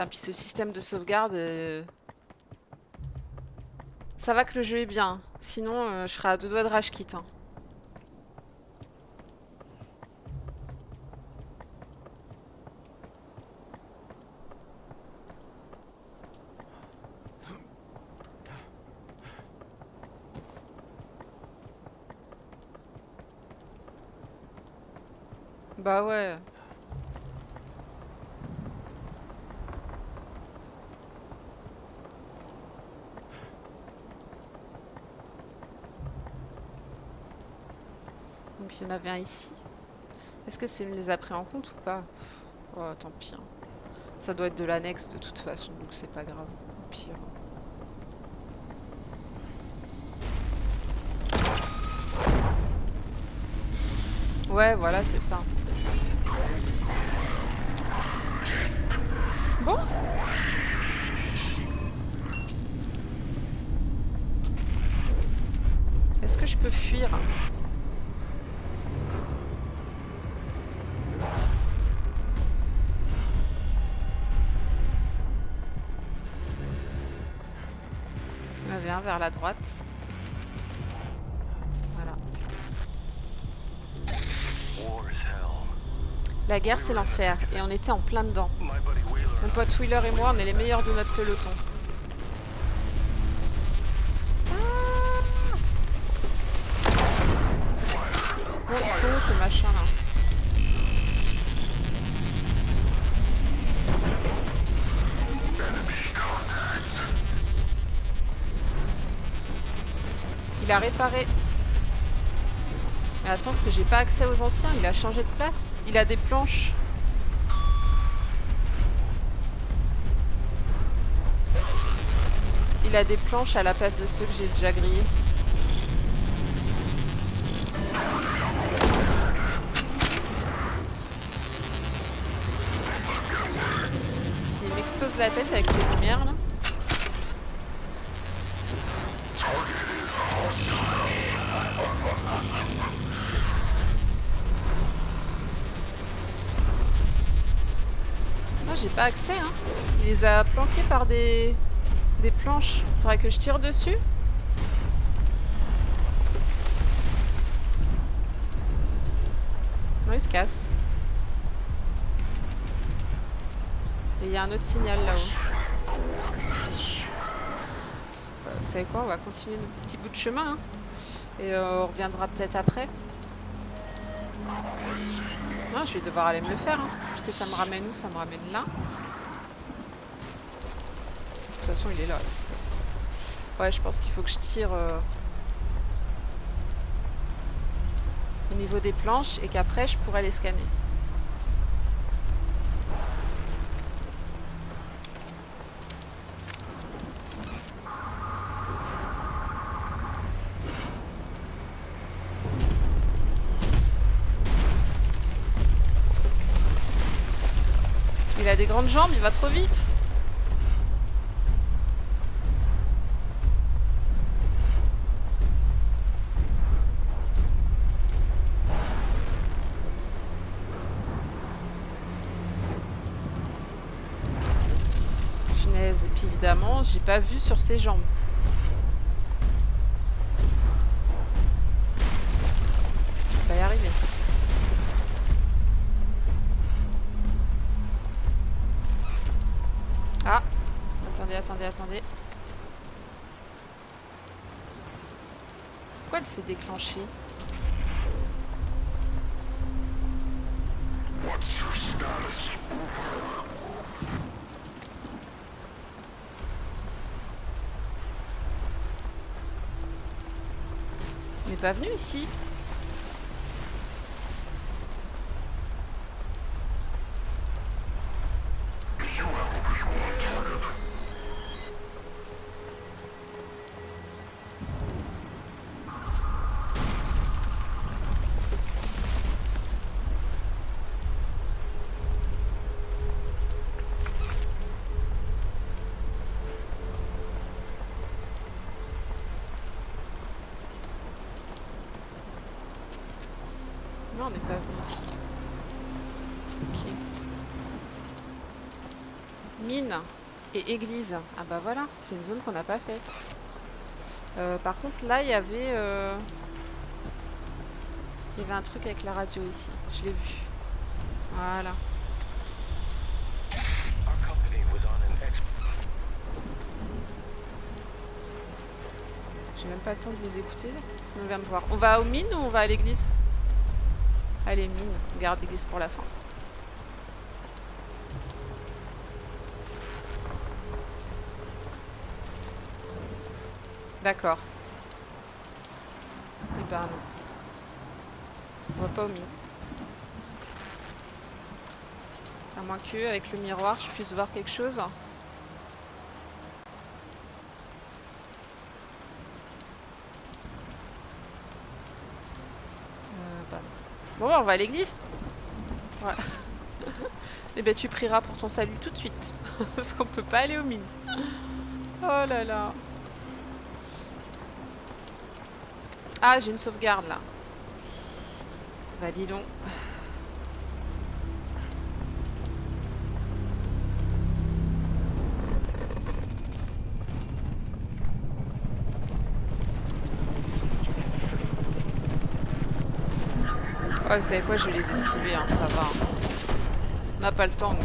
Ah, puis ce système de sauvegarde, ça va que le jeu est bien. Sinon, je serais à deux doigts de rage quit. Hein. Bah ouais. Donc il y en avait un ici. Est-ce que c'est les a pris en compte ou pas? Oh, tant pis. Hein. Ça doit être de l'annexe de toute façon, donc c'est pas grave. Au pire. Ouais, voilà, c'est ça. Bon. Est-ce que je peux fuir? Il y en avait un vers la droite. Voilà. La guerre, c'est l'enfer, et on était en plein dedans. Mon pote Wheeler et moi, on est les meilleurs de notre peloton. Bon, ils sont où ces machins là? Il a réparé. Mais attends, parce que j'ai pas accès aux anciens, il a changé de place. Il a des planches. Il a des planches à la place de ceux que j'ai déjà grillés. Puis il m'explose la tête avec ses lumières là. Moi j'ai pas accès hein. Il les a planqués par des planches. Faudrait que je tire dessus. Non, il se casse. Et il y a un autre signal là-haut. Vous savez quoi, on va continuer notre petit bout de chemin. Hein. Et on reviendra peut-être après. Non, je vais devoir aller me le faire. Hein. Parce que ça me ramène où? Ça me ramène là. De toute façon, il est là. Ouais, je pense qu'il faut que je tire au niveau des planches et qu'après, je pourrais les scanner. Il a des grandes jambes, il va trop vite. Punaise, et puis évidemment, j'ai pas vu sur ses jambes. Je vais y arriver. Ah, attendez. Pourquoi elle s'est déclenchée? On n'est pas venu ici. Non, on n'est pas venu ici. Ok. Mine et église. Ah bah voilà, c'est une zone qu'on n'a pas faite. Par contre, là, il y avait un truc avec la radio ici. Je l'ai vu. Voilà. J'ai même pas le temps de les écouter. Sinon, on vient me voir. On va aux mines ou on va à l'église? Allez, mine. On garde l'église pour la fin. D'accord. Eh ben non. On va pas aux mines. À moins que, avec le miroir, je puisse voir quelque chose. Bah non. Bon, on va à l'église. Voilà. Eh ben tu prieras pour ton salut tout de suite. Parce qu'on peut pas aller aux mines. Oh là là. Ah, j'ai une sauvegarde là. Bah dis donc. Ouais, vous savez quoi, je vais les esquiver, hein, ça va. On n'a pas le temps.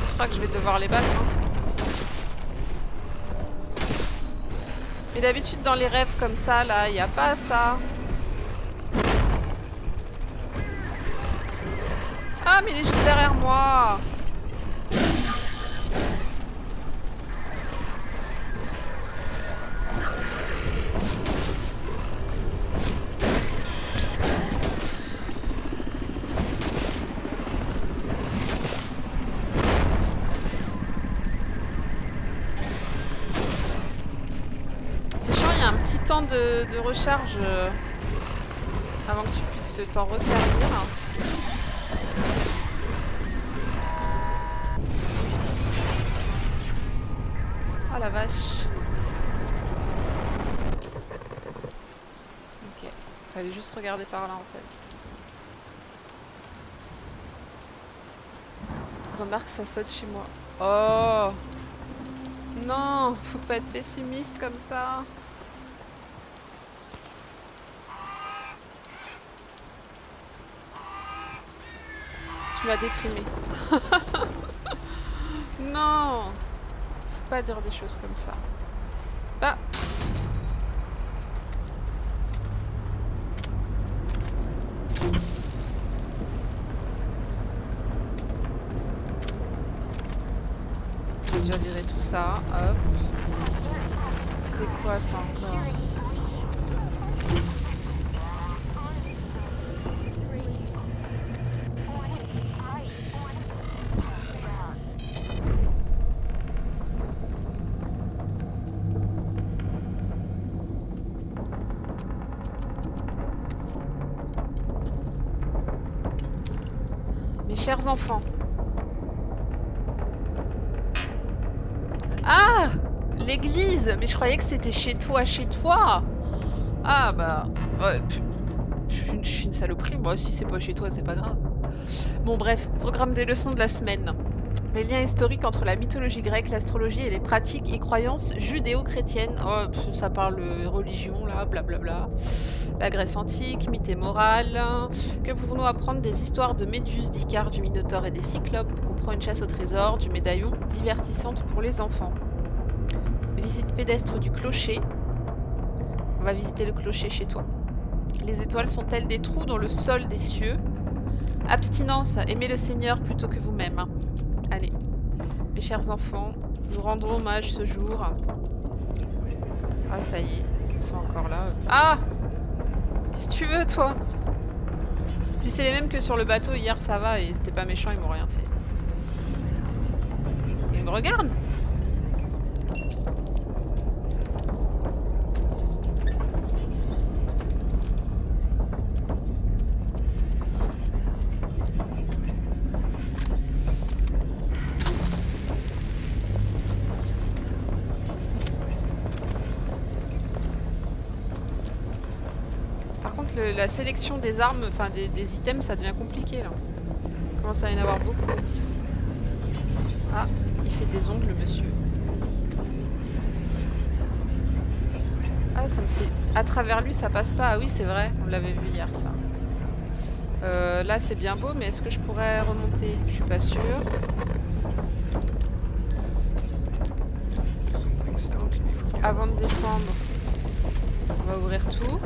Je crois que je vais devoir les battre. Hein. Mais d'habitude, dans les rêves comme ça, là, il n'y a pas ça. Ah, mais il est juste derrière moi. C'est chiant, il y a un petit temps de recharge avant que tu puisses t'en resservir. Oh la vache. Ok, fallait juste regarder par là en fait. Remarque, ça saute chez moi. Oh non, faut pas être pessimiste comme ça. Tu m'as déprimé. Non, faut pas dire des choses comme ça. Ah. J'ai déjà viré tout ça. Hop. C'est quoi ça encore? Mes chers enfants. Ah! L'église! Mais je croyais que c'était chez toi, chez toi! Ah bah... Ouais, je suis une saloperie. Moi, si c'est pas chez toi, c'est pas grave. Bon bref, programme des leçons de la semaine. Les liens historiques entre la mythologie grecque, l'astrologie et les pratiques et croyances judéo-chrétiennes. Oh, ça parle religion, là, blablabla. La Grèce antique, mythe et morale. Que pouvons-nous apprendre des histoires de Méduse, d'Icare, du Minotaure et des Cyclopes? Comprend une chasse au trésor, du médaillon, divertissante pour les enfants. Visite pédestre du clocher. On va visiter le clocher chez toi. Les étoiles sont-elles des trous dans le sol des cieux? Abstinence, aimez le Seigneur plutôt que vous-même. Allez, mes chers enfants, nous rendons hommage ce jour. Ah, ça y est, ils sont encore là. Ah! Si tu veux, toi! Si c'est les mêmes que sur le bateau hier, ça va, et c'était pas méchant, ils m'ont rien fait. Ils me regardent! que la sélection des armes, enfin des items, ça devient compliqué là. Il commence à y en avoir beaucoup. Ah, il fait des ongles, le monsieur. Ah, ça me fait... À travers lui, ça passe pas. Ah oui, c'est vrai, on l'avait vu hier, ça. Là, c'est bien beau, mais est-ce que je pourrais remonter? Je suis pas sûre. Avant de descendre, on va ouvrir tout.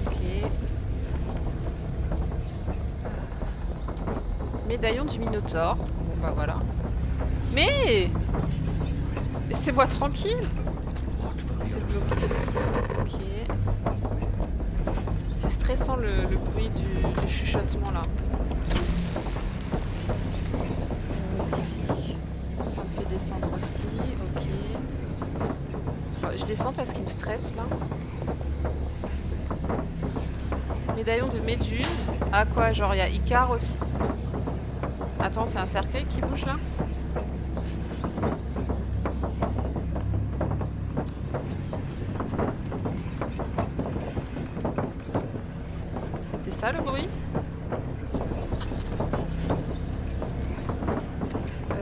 Ok. Médaillon du Minotaure. Bon bah voilà. Mais laissez-moi tranquille. C'est bloqué. Ok. C'est stressant le bruit du chuchotement là. Ici. Ça me fait descendre aussi. Ok. Bon, je descends parce qu'il me stresse là. Médaillon de Méduse. Ah quoi, genre il y a Icare aussi. Attends, c'est un cercueil qui bouge là? C'était ça le bruit?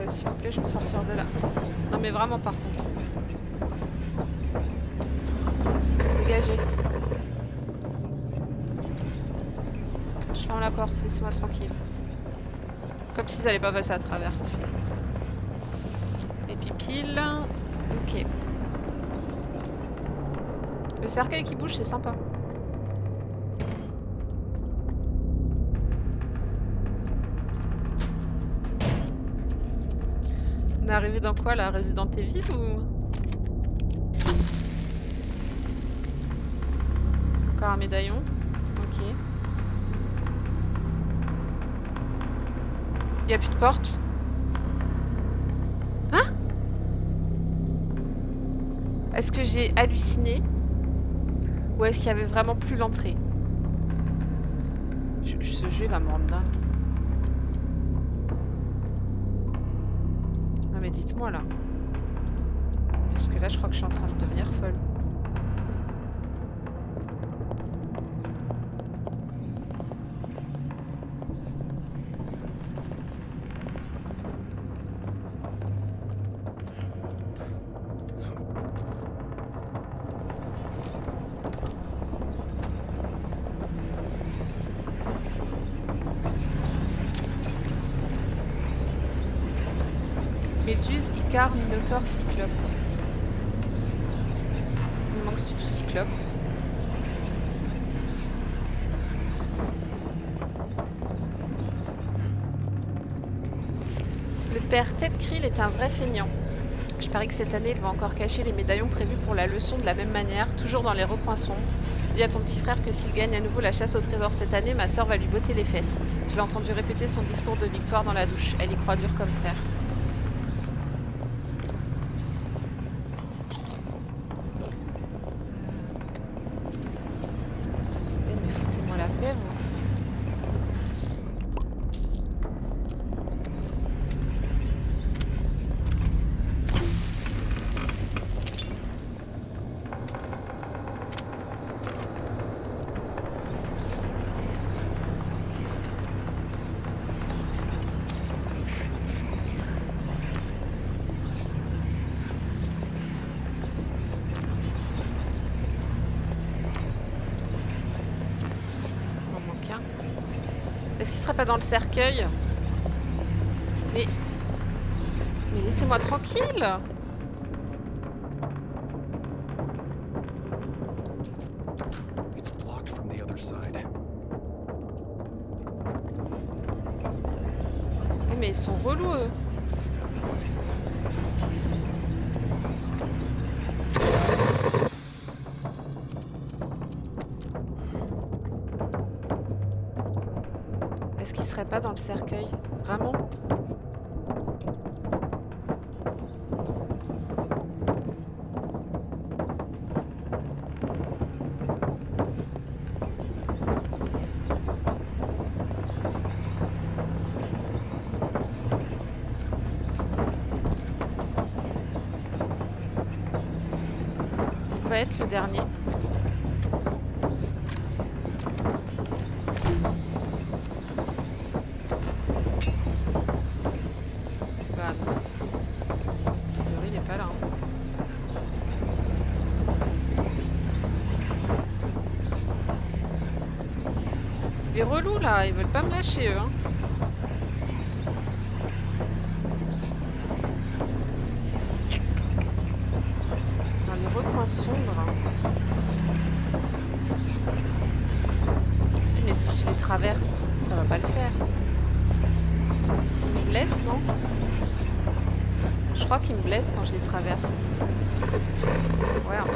S'il vous plaît, je veux sortir de là. Non mais vraiment par contre. Dégagez. Je ferme la porte, laissez-moi tranquille. Comme s'ils allaient pas passer à travers, tu sais. Et puis pile. Ok. Le cercueil qui bouge, c'est sympa. On est arrivé dans quoi là? Resident Evil ou... Encore un médaillon. Ok. Il n'y a plus de porte. Hein? Est-ce que j'ai halluciné? Ou est-ce qu'il y avait vraiment plus l'entrée? Ce jeu va me rendre dingue. Non mais dites-moi là. Parce que là je crois que je suis en train de devenir folle. Méduse, Icare, Minotaure, Cyclope. Il me manque surtout Cyclope. Le père Ted Krill est un vrai feignant. Je parie que cette année, il va encore cacher les médaillons prévus pour la leçon de la même manière, toujours dans les recoins sombres. Dis à ton petit frère que s'il gagne à nouveau la chasse au trésor cette année, ma sœur va lui botter les fesses. Je l'ai entendu répéter son discours de victoire dans la douche. Elle y croit dur comme fer. Mais foutez-moi la paix, vous. Est-ce qu'il serait pas dans le cercueil? Mais laissez-moi tranquille! Oui, mais ils sont relous, eux. Est-ce qu'il serait pas dans le cercueil? Vraiment? On va être le dernier. relous là, ils veulent pas me lâcher eux. Hein. Dans les recoins sombres. Mais si je les traverse, ça va pas le faire. Ils me blessent, non? Je crois qu'ils me blessent quand je les traverse. Ouais, un peu.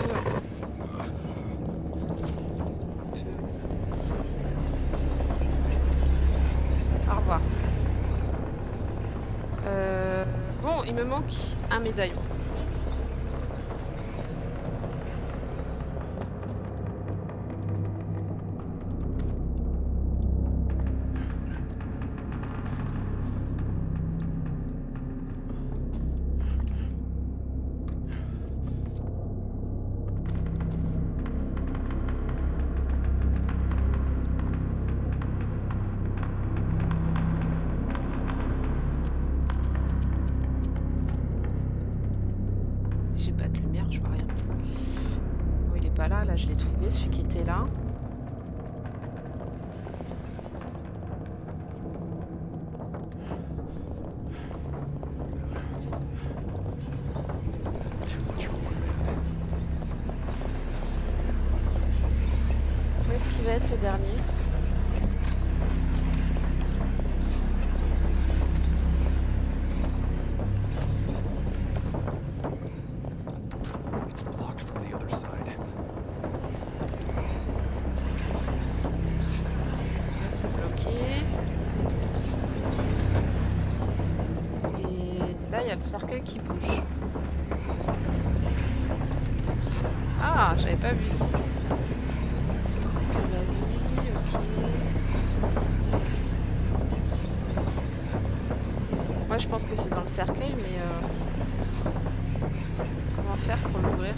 Au revoir. Bon, il me manque un médaillon. J'ai pas de lumière, je vois rien. Bon, il est pas là, là je l'ai trouvé, celui qui était là. Où est-ce qu'il va être le dernier? C'est bloqué. Et là, il y a le cercueil qui bouge. Ah, j'avais pas vu ça. La vie, ok. Moi, je pense que c'est dans le cercueil, mais comment faire pour l'ouvrir?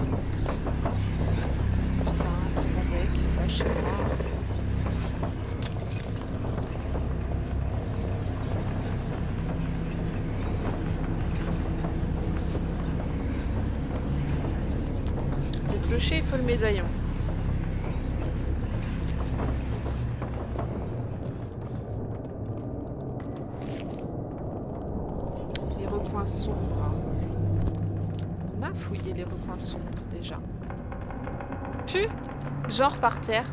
Putain, sans bec, là, je sais pas. Il faut le médaillon. Les recoins sombres. On a fouillé les recoins sombres déjà. Pu, genre par terre.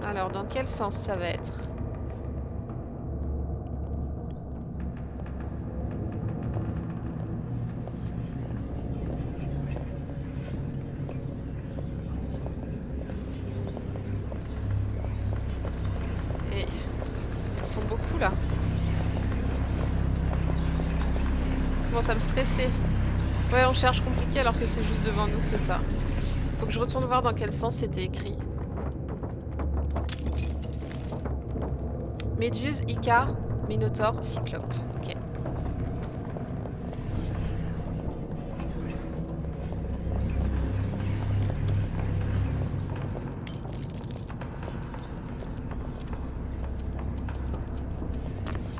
Alors, dans quel sens ça va être? Ils sont beaucoup là. Commence à me stresser. Ouais, on cherche compliqué alors que c'est juste devant nous, c'est ça. Faut que je retourne voir dans quel sens c'était écrit. Méduse, Icare, Minotaure, Cyclope. Ok.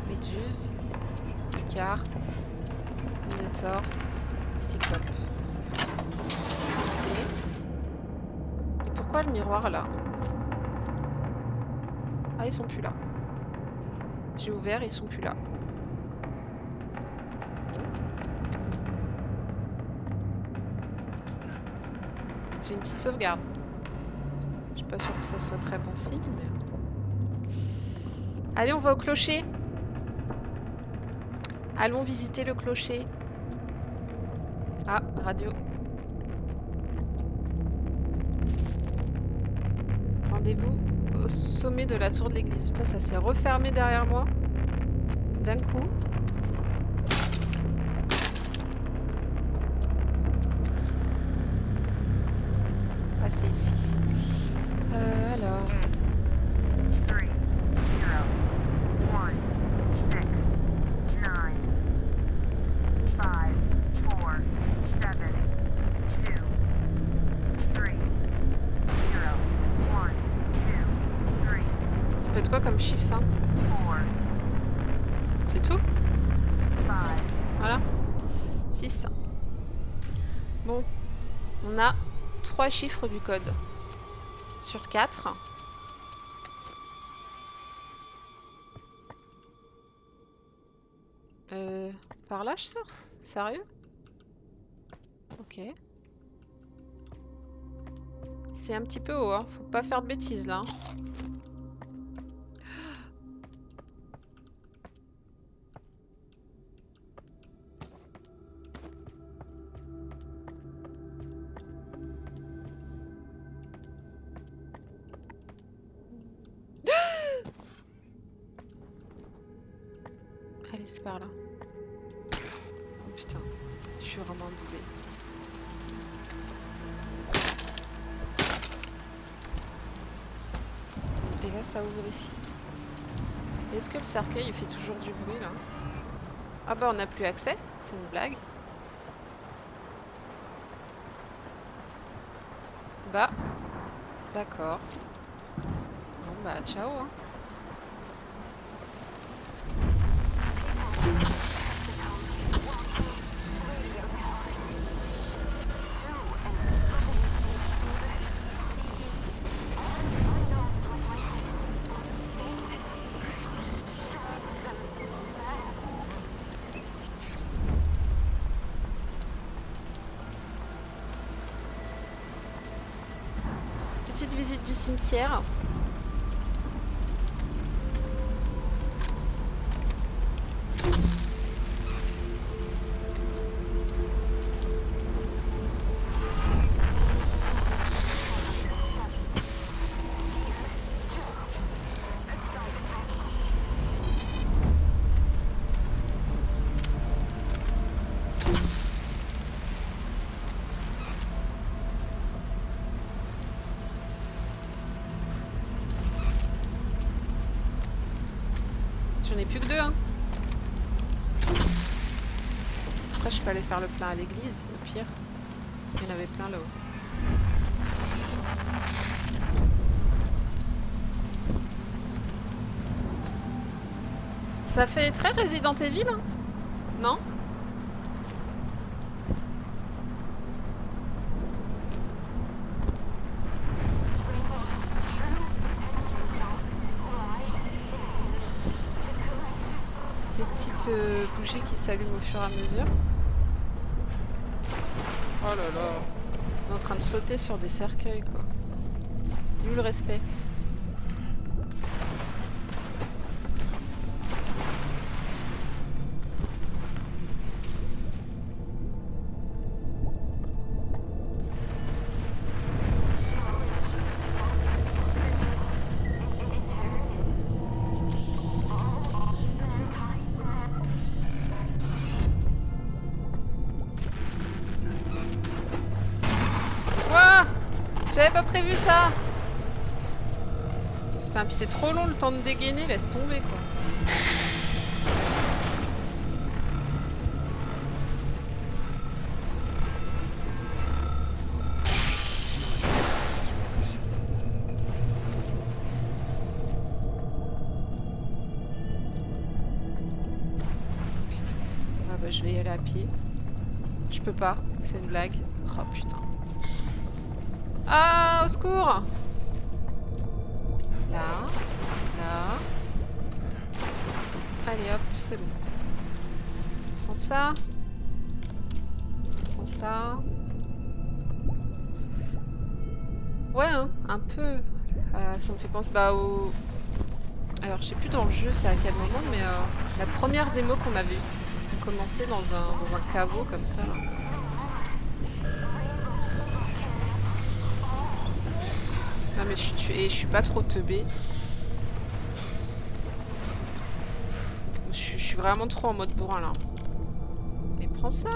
Méduse, Icare, Minotaure, Cyclope. Ok. Et pourquoi le miroir là? Ah, ils sont plus là. J'ai ouvert, ils sont plus là. J'ai une petite sauvegarde. Je suis pas sûre que ça soit très bon signe, mais... Allez, on va au clocher. Allons visiter le clocher. Ah, radio. Rendez-vous au sommet de la tour de l'église. Putain, ça s'est refermé derrière moi. D'un coup. Ah, c'est ici. Alors... 3, 0, 1, 6, 9, 5, 4, 7, 2, 3, 0, 1, 2, 3, Ça peut être quoi comme chiffre ça? 4, C'est tout? 5. Voilà. 6. Bon. On a 3 chiffres du code. Sur 4. Par là je sors? Sérieux? Ok. C'est un petit peu haut, hein. Faut pas faire de bêtises là. Allez, c'est par là. Oh putain, je suis vraiment désolée. Et là, ça ouvre ici. Est-ce que le cercueil il fait toujours du bruit là? Ah bah on n'a plus accès, c'est une blague. Bah, d'accord. Bon bah ciao hein. Petite visite du cimetière. J'en ai plus que 2 hein. Après je peux aller faire le plein à l'église, au pire. Il y en avait plein là-haut. Ça fait très Resident Evil hein. Non? Bougie qui s'allume au fur et à mesure. Oh là là. On est en train de sauter sur des cercueils quoi. Il est où le respect? J'avais pas prévu ça. Enfin, puis c'est trop long le temps de dégainer, laisse tomber quoi. Putain. Ah bah je vais y aller à pied. Je peux pas, c'est une blague. Oh putain. Ah, au secours! Là, là. Allez hop, c'est bon. Prends ça. Prends ça. Ouais, hein, un peu. Ça me fait penser au... Alors, je sais plus dans le jeu c'est à quel moment, mais la première démo qu'on avait commencé dans un caveau comme ça. Là. Non mais je suis pas trop teubée. Je suis vraiment trop en mode bourrin là. Mais prends ça.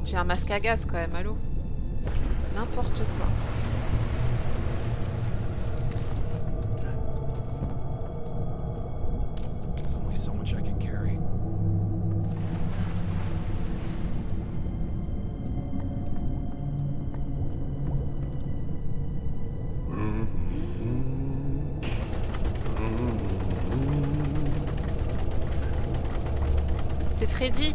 J'ai un masque à gaz quand même, allô. N'importe quoi. C'est Freddy.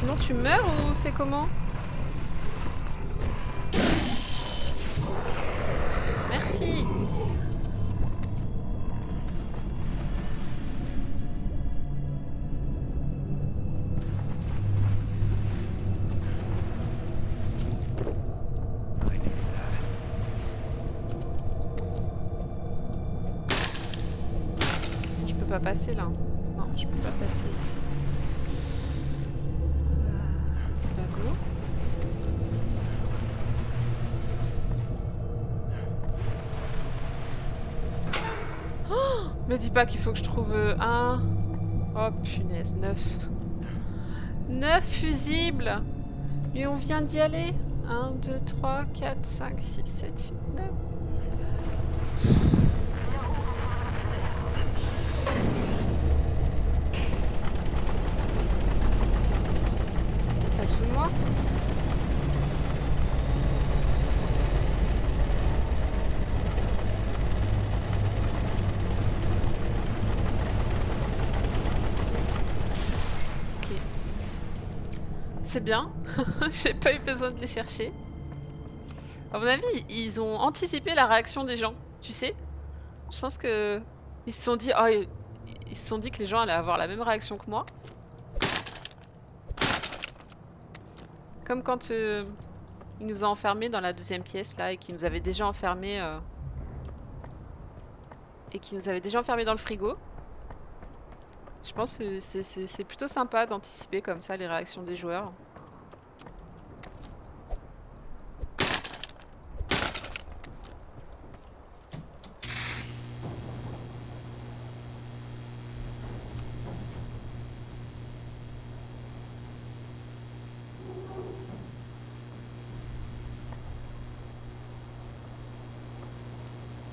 Sinon tu meurs ou c'est comment? Merci. Si tu peux pas passer là. Non, je peux pas passer ici. Bah go. Me dis pas qu'il faut que je trouve un... Oh punaise, 9. 9 fusibles. Et on vient d'y aller. 1, 2, 3, 4, 5, 6, 7, 8, 9. Ça se fout de moi? C'est bien, j'ai pas eu besoin de les chercher. À mon avis, ils ont anticipé la réaction des gens, tu sais. Je pense que ils se sont dit, oh, ils se sont dit que les gens allaient avoir la même réaction que moi. Comme quand il nous a enfermés dans la deuxième pièce là et qu'il nous avait déjà enfermés dans le frigo. Je pense que c'est plutôt sympa d'anticiper comme ça les réactions des joueurs.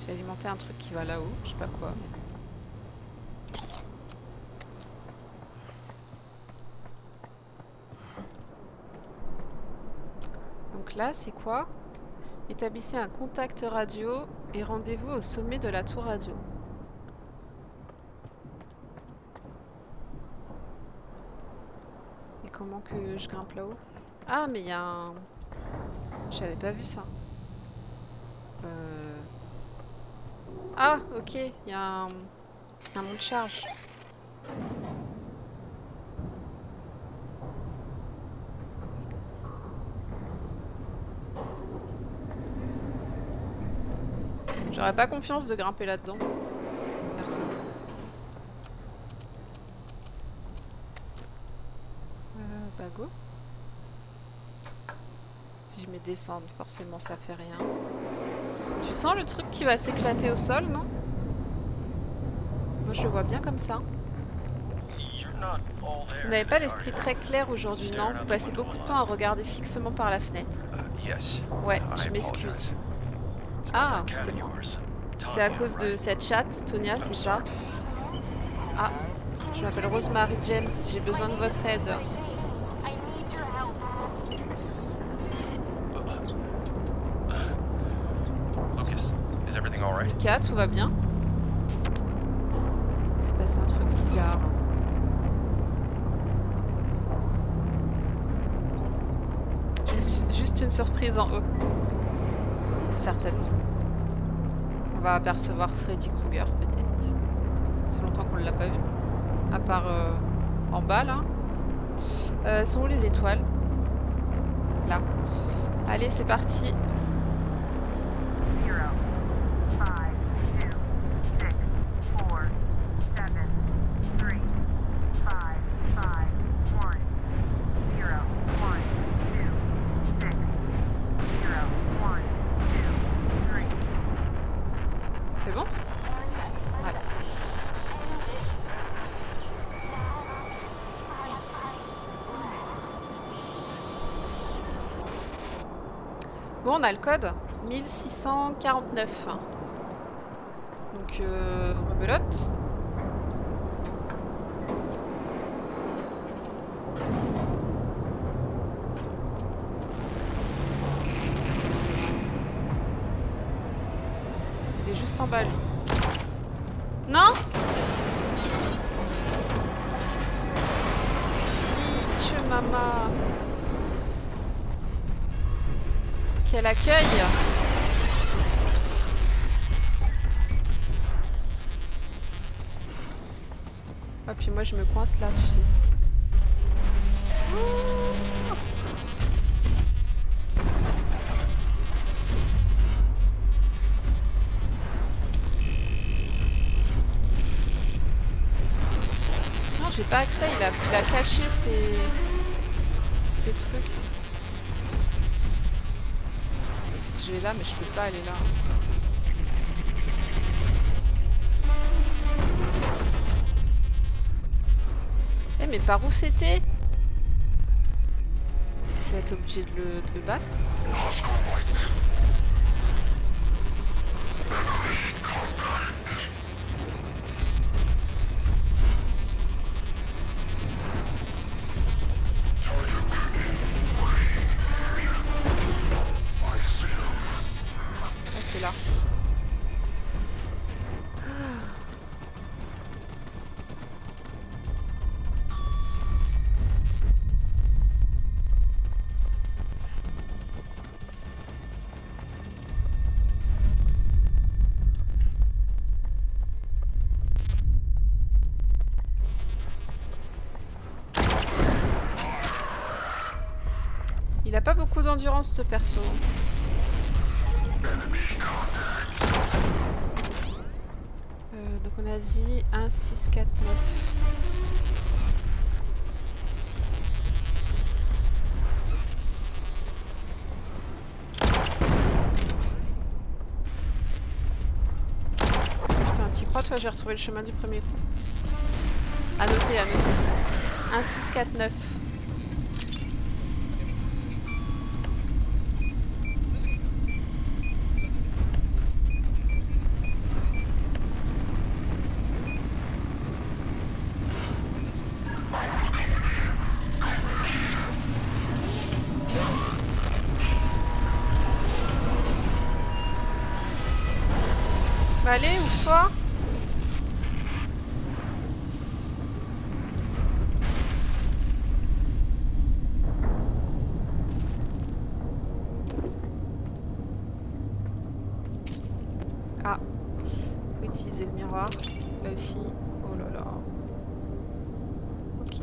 J'ai alimenté un truc qui va là-haut, je sais pas quoi. Donc là, c'est quoi? Établissez un contact radio et rendez-vous au sommet de la tour radio. Et comment que je grimpe là-haut? Ah, mais il y a un... J'avais pas vu ça. Ah, ok, il y a un monte charge. J'aurais pas confiance de grimper là-dedans. Perso. Bah go. Si je mets descendre, forcément ça fait rien. Tu sens le truc qui va s'éclater au sol, non? Moi je le vois bien comme ça. Vous n'avez pas l'esprit très clair aujourd'hui, non? Vous passez beaucoup de temps à regarder fixement par la fenêtre. Ouais, je m'excuse. Ah, c'était moi. C'est à cause de cette chatte, Tonia, c'est ça? Ah, je m'appelle Rosemary James, j'ai besoin de votre aide. Lucas, tout va bien? Il s'est passé un truc bizarre. Juste une surprise en haut. Certainement. On va apercevoir Freddy Krueger peut-être. C'est longtemps qu'on ne l'a pas vu. À part en bas là. Sont où les étoiles? Là. Allez, c'est parti. 0, 5, 2, 6, 4, 7, 3, 5, 5, 1, 0, 1, 2, 6, 0, 1, 2, 3. C'est bon? Ouais. Bon, on a le code 1649. Donc, rebelote. Il est juste en bas, lui. Non? Niche-moi. maman. Quel accueil. Ah, puis moi je me coince là, tu sais. Non, j'ai pas accès, il a caché ses trucs. Je vais là, mais je peux pas aller là. Eh, mais par où c'était? Je vais être obligé de le battre. Ah, c'est là. Il a pas beaucoup d'endurance ce perso. Donc on a dit 1, 6, 4, 9. Putain, t'y crois toi, j'ai retrouvé le chemin du premier coup. À noter, à noter. 1, 6, 4, 9. Bah allez, ouvre-toi. Ah, faut utiliser le miroir. Là aussi. Oh là là. Ok.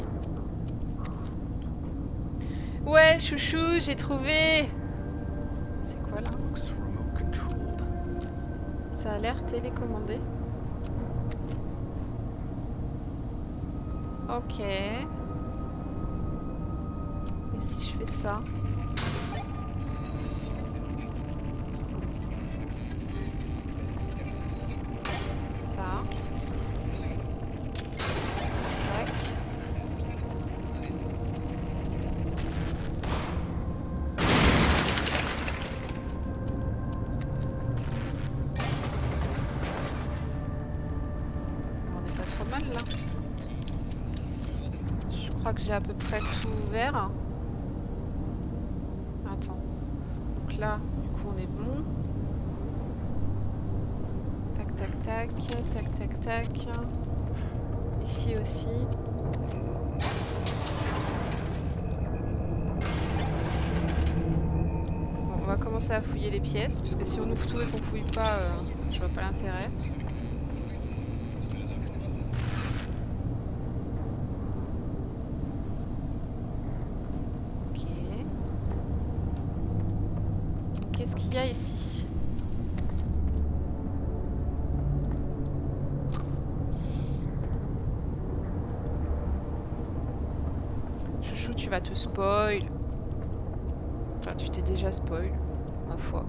Ouais, chouchou, j'ai trouvé. C'est quoi là? Ça a l'air télécommandé. Ok. Et si je fais ça? Ça. Tac. On n'est pas trop mal là. Je crois que j'ai à peu près tout ouvert. Attends. Donc là, du coup, on est bon. Tac, tac, tac. Tac, tac, tac. Ici aussi. Bon, on va commencer à fouiller les pièces, parce que si on ouvre tout et qu'on fouille pas, je vois pas l'intérêt. Ok. Qu'est-ce qu'il y a ici? Chouchou, tu vas te spoil. Enfin, tu t'es déjà spoil, ma foi.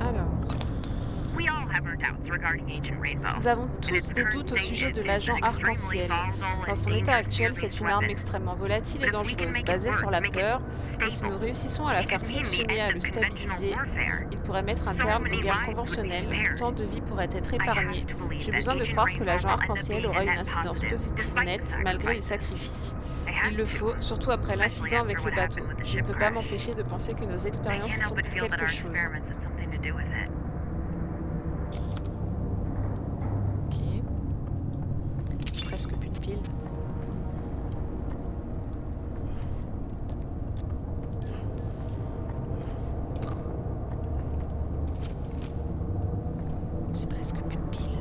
Alors. Nous avons tous des doutes au sujet de l'agent arc-en-ciel. Dans son état actuel, c'est une arme extrêmement volatile et dangereuse, basée sur la peur, mais si nous réussissons à la faire fonctionner et à le stabiliser, il pourrait mettre un terme aux guerres conventionnelles, tant de vies pourraient être épargnées. J'ai besoin de croire que l'agent arc-en-ciel aura une incidence positive nette, malgré les sacrifices. Il le faut, surtout après l'incident avec le bateau. Je ne peux pas m'empêcher de penser que nos expériences y sont pour quelque chose. Ok. Presque plus de piles. presque plus de piles.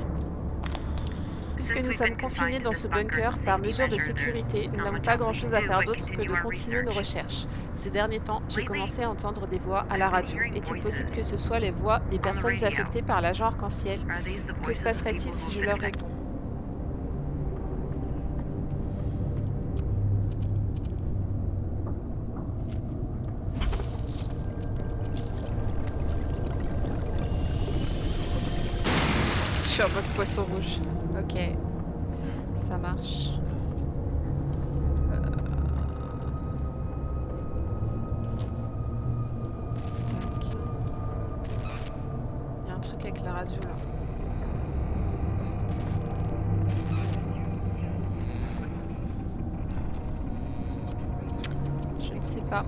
Puisque nous sommes confinés dans ce bunker par mesure de sécurité, nous n'avons pas grand-chose à faire d'autre que de continuer nos recherches. Ces derniers temps, j'ai commencé à entendre des voix à la radio. Est-il possible que ce soit les voix des personnes affectées par l'agent arc-en-ciel? Que se passerait-il si je leur réponds? Je suis en mode poisson rouge. Ok, ça marche. Tac. Il y a un truc avec la radio là. Je ne sais pas.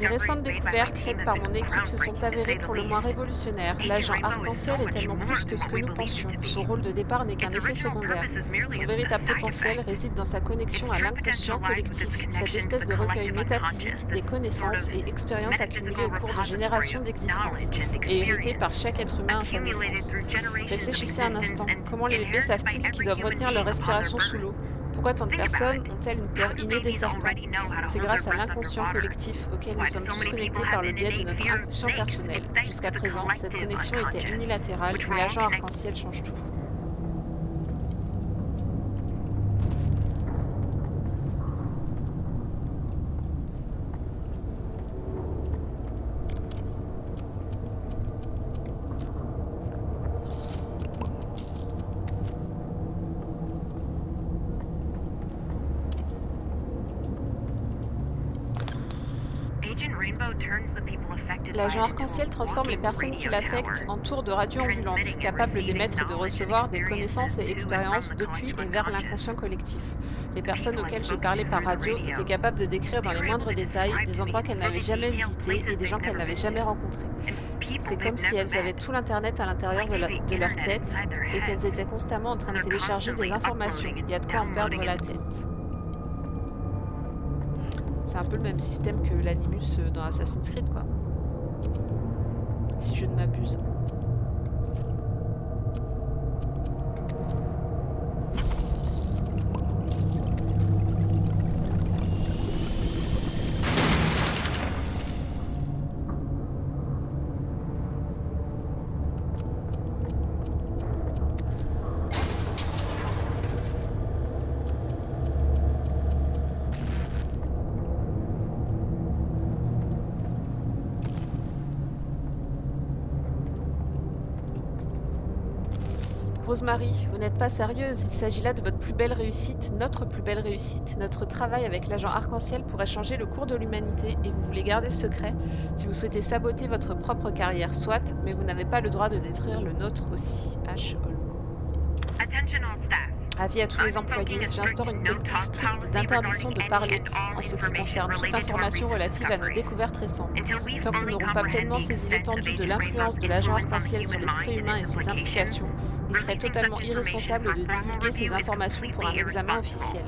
Les récentes découvertes faites par mon équipe se sont avérées pour le moins révolutionnaires. L'agent arc-en-ciel est tellement plus que ce que nous pensions. Son rôle de départ n'est qu'un effet secondaire. Son véritable potentiel réside dans sa connexion à l'inconscient collectif, cette espèce de recueil métaphysique des connaissances et expériences accumulées au cours de générations d'existence et héritées par chaque être humain à sa naissance. Réfléchissez un instant. Comment les bébés savent-ils qu'ils doivent retenir leur respiration sous l'eau? Pourquoi tant de personnes ont-elles une peur innée des serpents? C'est grâce à l'inconscient collectif auquel nous sommes tous connectés par le biais de notre inconscient personnel. Jusqu'à présent, cette connexion était unilatérale, mais l'agent arc-en-ciel change tout. L'agent arc-en-ciel transforme les personnes qui l'affectent en tours de radio ambulantes, capables d'émettre et de recevoir des connaissances et expériences depuis et vers l'inconscient collectif. Les personnes auxquelles j'ai parlé par radio étaient capables de décrire dans les moindres détails des endroits qu'elles n'avaient jamais visités et des gens qu'elles n'avaient jamais rencontrés. C'est comme si elles avaient tout l'internet à l'intérieur de leur tête et qu'elles étaient constamment en train de télécharger des informations. Il y a de quoi en perdre la tête. C'est un peu le même système que l'Animus dans Assassin's Creed, quoi. Si je ne m'abuse. Rosemary, vous n'êtes pas sérieuse, il s'agit là de votre plus belle réussite, notre plus belle réussite. Notre travail avec l'agent arc-en-ciel pourrait changer le cours de l'humanité et vous voulez garder le secret. Si vous souhaitez saboter votre propre carrière, soit, mais vous n'avez pas le droit de détruire le nôtre aussi. H. Holm. Avis à tous les employés, j'instaure une politique stricte d'interdiction de parler en ce qui concerne toute information relative à nos découvertes récentes. Tant que nous n'aurons pas pleinement saisi l'étendue de l'influence de l'agent arc-en-ciel sur l'esprit humain et ses implications, il serait totalement irresponsable de divulguer ces informations pour un examen officiel.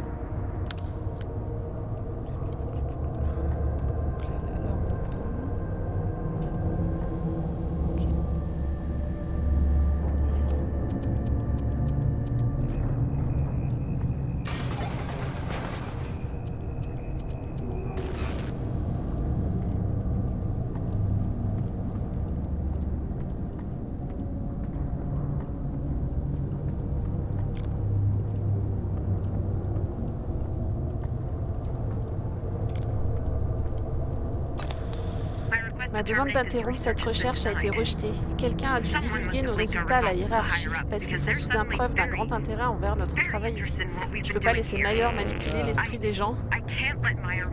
Ma demande d'interrompre cette recherche a été rejetée. Quelqu'un a dû divulguer nos résultats à la hiérarchie, parce qu'ils font soudain preuve d'un grand intérêt envers notre travail ici. Je peux pas laisser Meyer manipuler l'esprit des gens.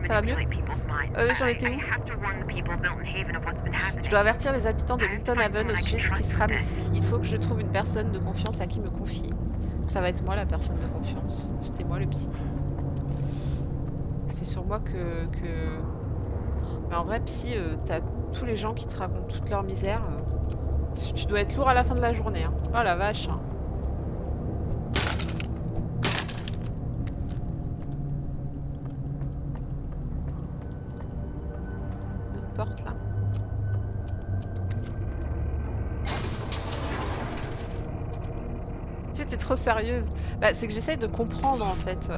Ça va mieux? J'en étais où? Je dois avertir les habitants de Milton Haven au sujet de ce qui se trame ici. Il faut que je trouve une personne de confiance à qui me confier. Ça va être moi la personne de confiance. C'était moi le psy. C'est sur moi que... Mais en vrai, psy, t'as tous les gens qui te racontent toute leur misère. Tu dois être lourd à la fin de la journée. Hein. Oh la vache. Hein. porte là. J'étais trop sérieuse. Bah, c'est que j'essaye de comprendre en fait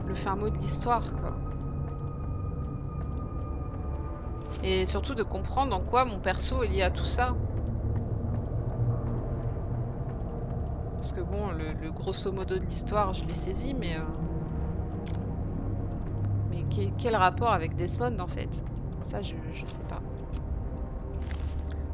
le fin mot de l'histoire quoi. Et surtout de comprendre en quoi mon perso est lié à tout ça. Parce que bon, le grosso modo de l'histoire, je l'ai saisi, mais quel rapport avec Desmond en fait? Ça, je sais pas.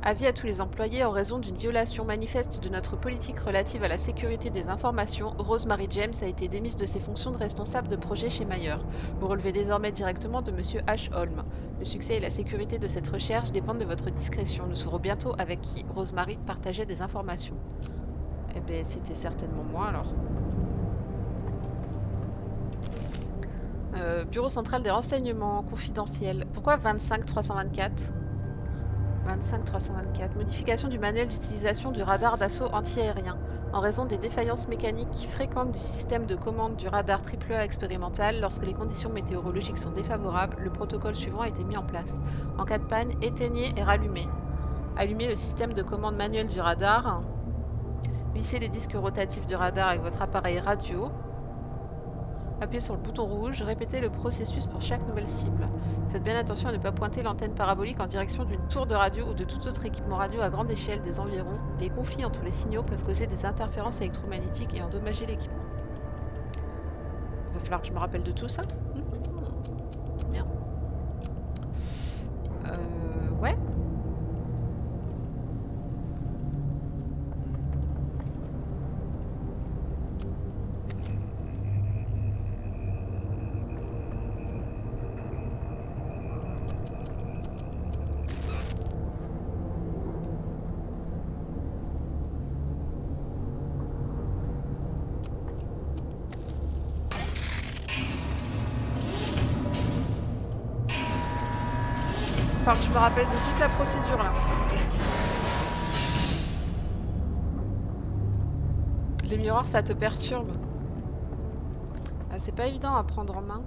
Avis à tous les employés, en raison d'une violation manifeste de notre politique relative à la sécurité des informations, Rosemary James a été démise de ses fonctions de responsable de projet chez Mayer. Vous relevez désormais directement de Monsieur H. Holm. Le succès et la sécurité de cette recherche dépendent de votre discrétion. Nous saurons bientôt avec qui Rosemary partageait des informations. Eh ben, c'était certainement moi alors. Bureau central des renseignements confidentiels. Pourquoi 25324 25324. Modification du manuel d'utilisation du radar d'assaut antiaérien. En raison des défaillances mécaniques fréquentes du système de commande du radar AAA expérimental, lorsque les conditions météorologiques sont défavorables, le protocole suivant a été mis en place. En cas de panne, éteignez et rallumez. Allumez le système de commande manuel du radar. Vissez les disques rotatifs du radar avec votre appareil radio. Appuyez sur le bouton rouge, répétez le processus pour chaque nouvelle cible. Faites bien attention à ne pas pointer l'antenne parabolique en direction d'une tour de radio ou de tout autre équipement radio à grande échelle des environs. Les conflits entre les signaux peuvent causer des interférences électromagnétiques et endommager l'équipement. Il va falloir que je me rappelle de tout ça. Merde. Ouais. Enfin, je me rappelle de toute la procédure là. Les miroirs, ça te perturbe. Ah, c'est pas évident à prendre en main.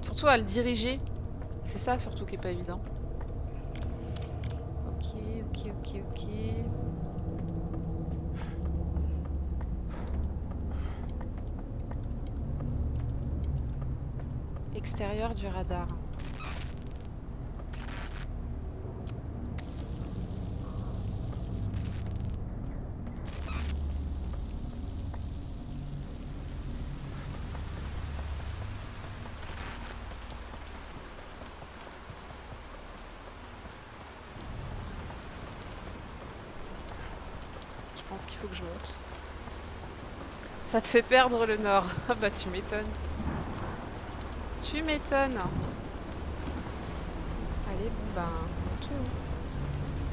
Surtout à le diriger. C'est ça surtout qui est pas évident. Ok. Extérieur du radar. Je pense qu'il faut que je monte. Ça te fait perdre le nord. Ah bah tu m'étonnes. Tu m'étonnes. Allez, bon ben, montons.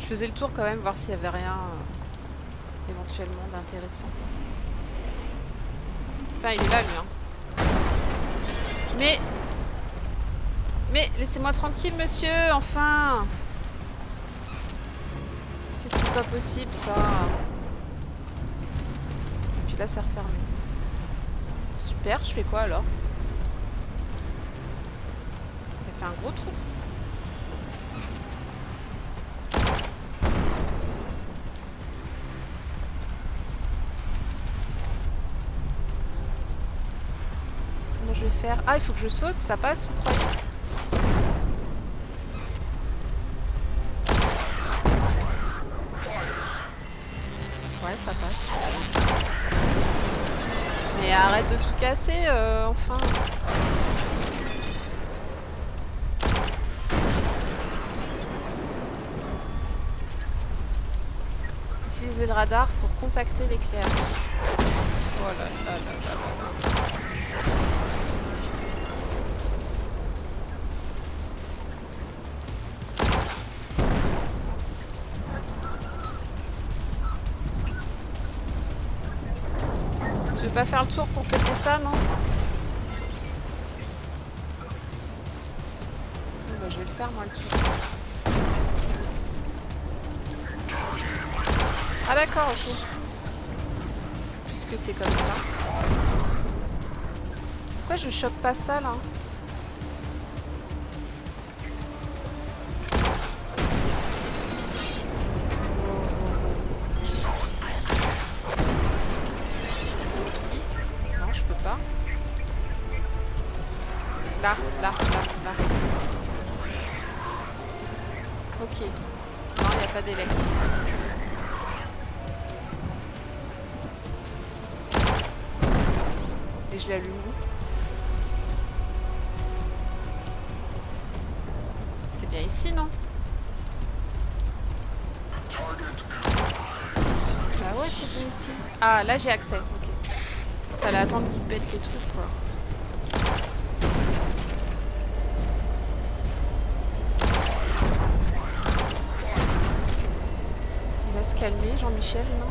Je faisais le tour quand même, voir s'il y avait rien éventuellement d'intéressant. Putain, il est là lui, hein. Mais laissez-moi tranquille, monsieur, enfin. C'est pas possible, ça. Et puis là, c'est refermé. Super, je fais quoi alors? Ça fait un gros trou. Comment je vais faire? Ah, il faut que je saute, ça passe, vous croyez? Ouais, ça passe. Mais arrête de tout casser, enfin. Utilisez le radar pour contacter l'éclair. Oh là là là là là là. Je vais pas faire le tour pour péter ça, non? Bon, bah, je vais le faire moi le tour. Ah d'accord, ok. Puisque c'est comme ça. Pourquoi je chope pas ça là? Là. Ok. Non, il n'y a pas d'élect. Et je l'allume où? C'est bien ici, non? Bah ouais, c'est bien ici. Ah, là j'ai accès, ok. Fallait attendre qu'il pète les trucs, quoi. Il va se calmer, Jean-Michel, non?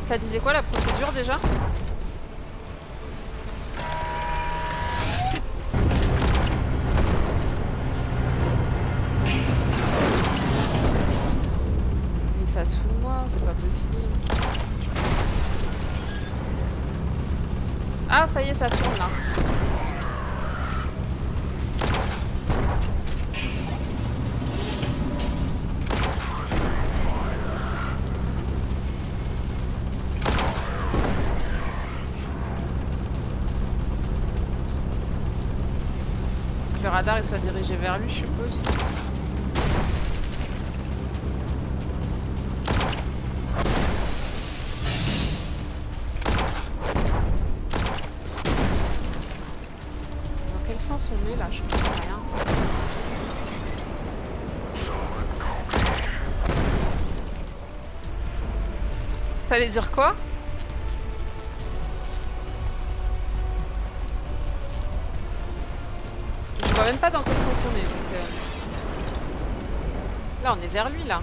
Ça disait quoi la procédure déjà? Mais ça se fout de moi, c'est pas possible. Ah ça y est, ça tourne là. Le radar il soit dirigé vers lui, je suppose. Dans quel sens on est là? Je comprends rien. T'allais dire quoi? Je vois même pas dans quel sens on est, donc là on est vers lui là.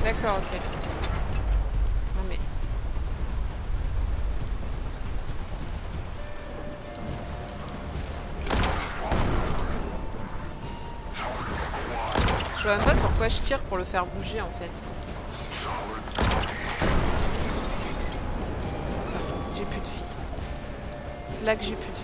D'accord, ok. Non mais... Je vois même pas sur quoi je tire pour le faire bouger en fait. Ça. J'ai plus de vie. Là que j'ai plus de vie.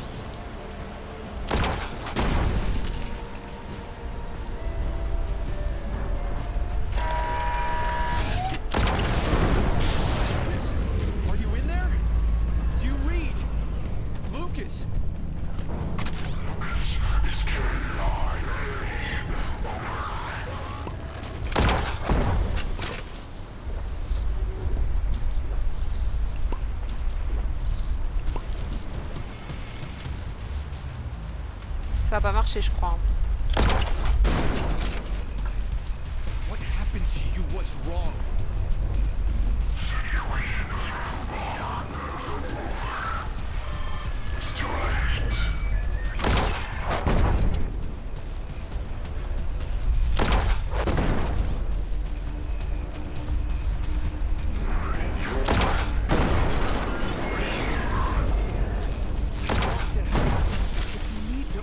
Ça va pas marcher, je crois. What happened to you? What's wrong?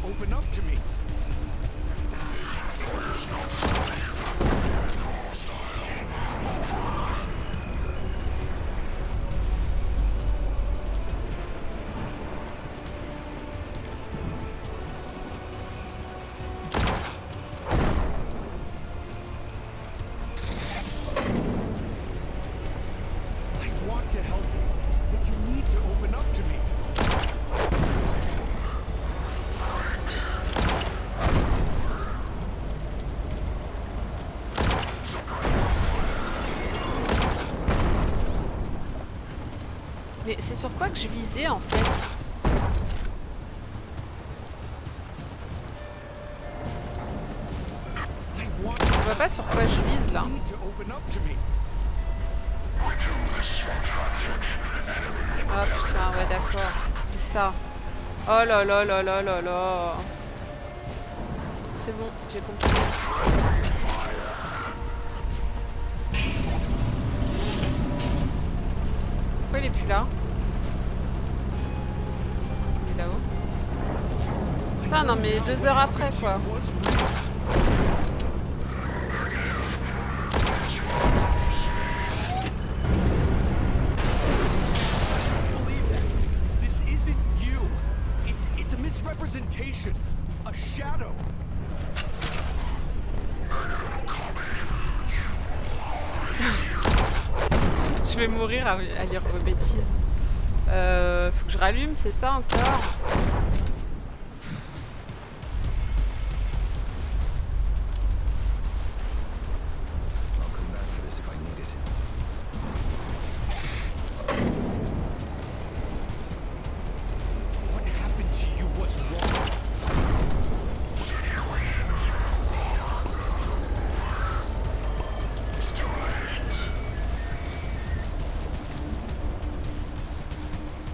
Open up to me. I want to help you, but you need to open up to me. Mais c'est sur quoi que je visais en fait? Je vois pas sur quoi je vise là. Ah putain, ouais d'accord, c'est ça. Oh là là là là là là. C'est bon, j'ai compris. celui-là? Il est là-haut. Putain, non mais 2 heures après quoi. This isn't you. It's a misrepresentation. A shadow. Je vais mourir à lire vos bêtises. Faut que je rallume, c'est ça encore? I'll come back for this if I need it. What happened to you was wrong.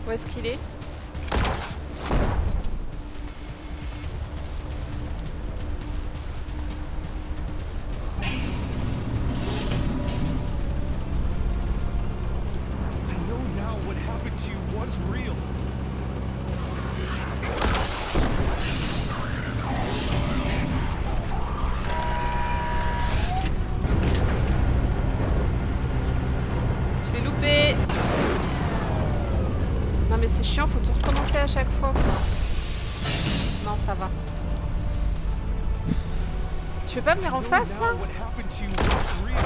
Où est-ce qu'il est? I know now what happened to you was real. Je l'ai loupé. Non mais c'est chiant, faut tout recommencer à chaque fois quoi. Non, ça va. Tu veux pas venir en face là? Now what happened to you was real.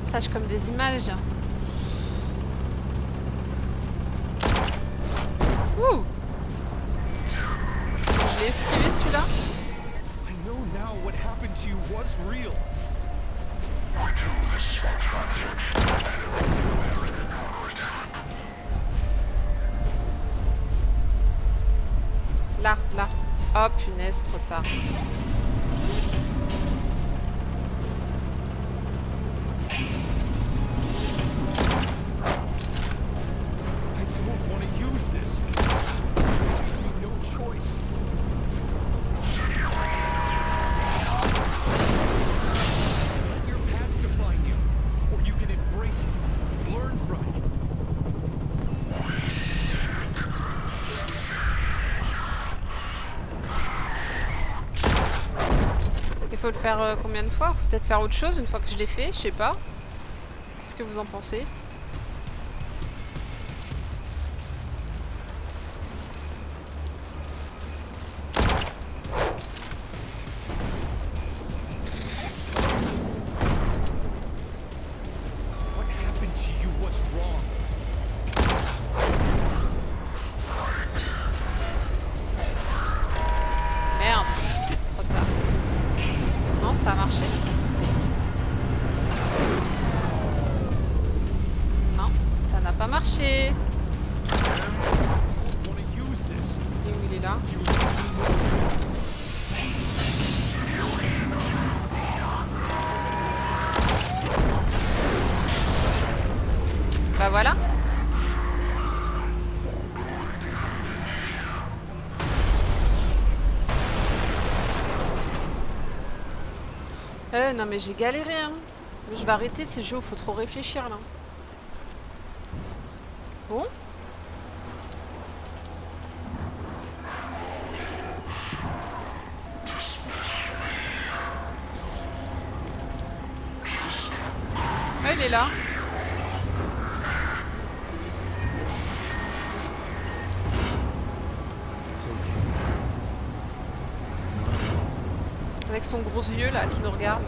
Sage comme des images. Ouh! Je l'ai esquivé celui-là. I know now what happened to you was real. Là, là. Oh punaise, trop tard. I don't want to use this. No choice. Your past define you, or you can embrace it, learn from it. Il faut le faire combien de fois? Faut peut-être faire autre chose une fois que je l'ai fait, je sais pas. Qu'est-ce que vous en pensez? What happened to you was wrong. Merde, trop tard. Non, ça a marché. Non, ça n'a pas marché. I don't want to use this. Et où il est là? You leave me no choice. Bah voilà. Non mais j'ai galéré hein. Je vais arrêter ces jeux où faut trop réfléchir là. Bon. Ah, il est là. It's okay. Avec son gros yeux là qui nous regarde.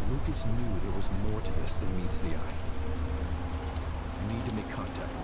Lucas knew there was more to this than meets the eye. I need to make contact with him.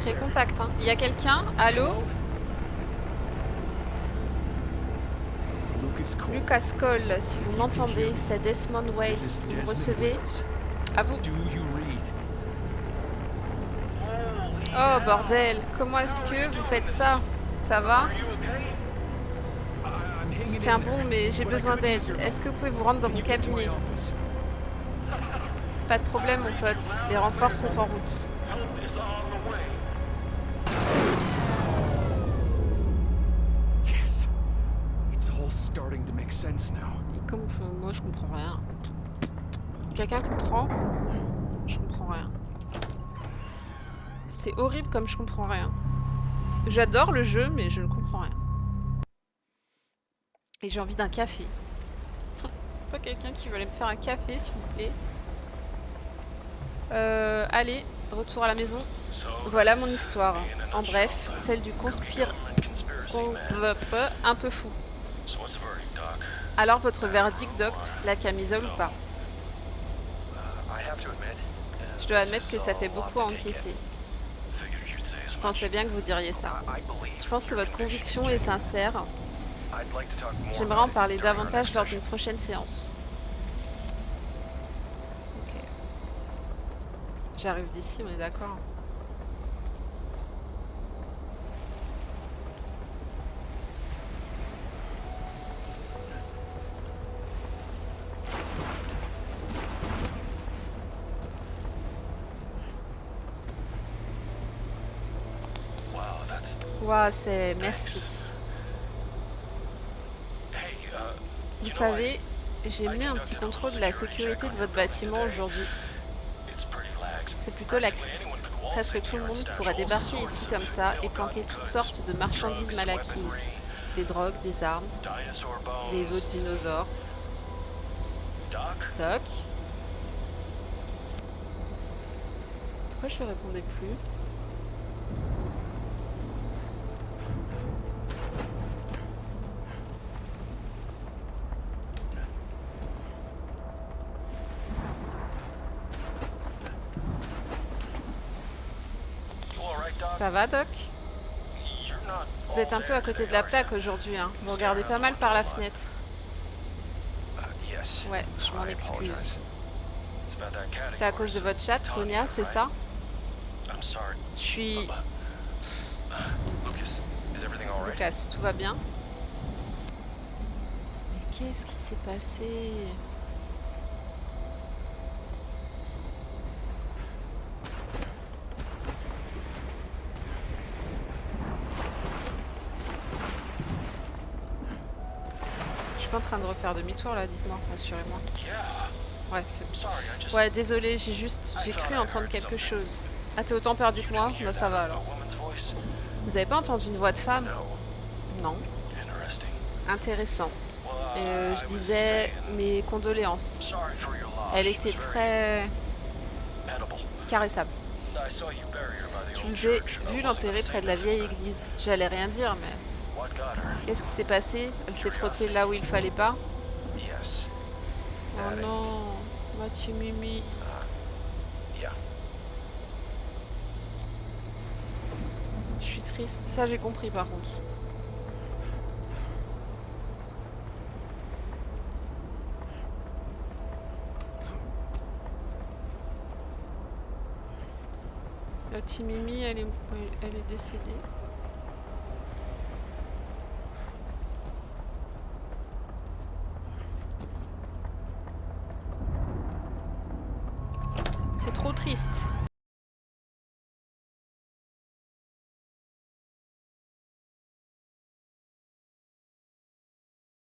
sacré contact. Hein. Il y a quelqu'un? Allô? Lucas Cole. Lucas Cole, si vous m'entendez, c'est Desmond This Waits. is Vous me Desmond recevez? Wales. À vous. Do you read? Oh bordel, comment est-ce que vous faites ça? Ça va? I'm Je hanging tiens in bon, there, mais j'ai but I besoin could d'aide. use your Est-ce help. que vous pouvez vous rendre dans Can mon you get to my cabinet? office? Pas de problème, mon pote. Les renforts sont en route. Yes. It's all starting to make sense now. Et comme moi, je comprends rien. Quelqu'un comprend? Je comprends rien. C'est horrible comme je comprends rien. J'adore le jeu, mais je ne comprends rien. Et j'ai envie d'un café. Pas quelqu'un qui veut aller me faire un café, s'il vous plaît. Allez, retour à la maison. Voilà mon histoire. En bref, celle du un peu fou. Alors votre verdict, Doc, la camisole ou pas? Je dois admettre que ça fait beaucoup à encaisser. Je pensais bien que vous diriez ça. Je pense que votre conviction est sincère. J'aimerais en parler davantage lors d'une prochaine séance. Ok. J'arrive d'ici, on est d'accord. Ouah, c'est... Merci. Vous savez, j'ai mis un petit contrôle de la sécurité de votre bâtiment aujourd'hui. C'est plutôt laxiste. Presque tout le monde pourrait débarquer ici comme ça et planquer toutes sortes de marchandises mal acquises. Des drogues, des armes, des os de dinosaures. Doc. Pourquoi je ne répondais plus? Ça va, Doc? Vous êtes un peu à côté de la plaque aujourd'hui, hein. Vous regardez pas mal par la fenêtre. Ouais, je m'en excuse. C'est à cause de votre chatte, Tonya, c'est ça? Je suis... Lucas, tout va bien? Mais qu'est-ce qui s'est passé? Je suis pas en train de refaire demi-tour là, dites-moi, rassurez-moi. Ouais, c'est bon. Ouais, désolé, j'ai cru entendre quelque chose. Ah, t'es autant perdu que moi? Bah ça va alors. Vous avez pas entendu une voix de femme? Non. Intéressant. Je disais mes condoléances. Elle était très caressable. Je vous ai vu l'enterrer près de la vieille église. J'allais rien dire, mais... Qu'est-ce qui s'est passé? Elle s'est frottée là où il fallait pas? Oh non, ma petite Mimi. Je suis triste, ça j'ai compris par contre. La petite Mimi, elle est décédée. C'est trop triste.